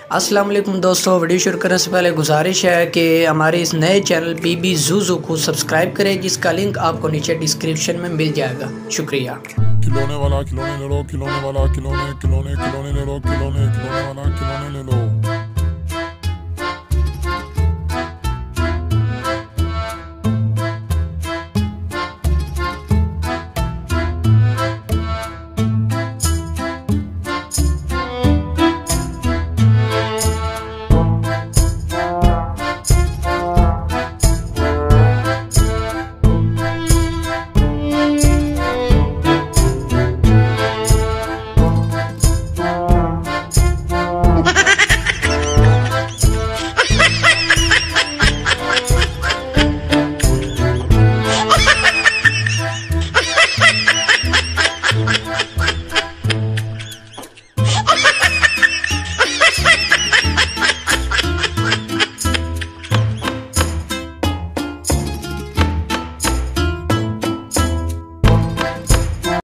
अस्सलाम वालेकुम दोस्तों, वीडियो शुरू करने से पहले गुजारिश है कि हमारे इस नए चैनल बीबी ज़ूज़ू को सब्सक्राइब करें, जिसका लिंक आपको नीचे डिस्क्रिप्शन में मिल जाएगा। शुक्रिया। खिलौने वाला खिलौने ले लो, खिलौने वाला खिलौने खिलौने खिलौने ले लो, खिलौने खिलौने वाला खिलौने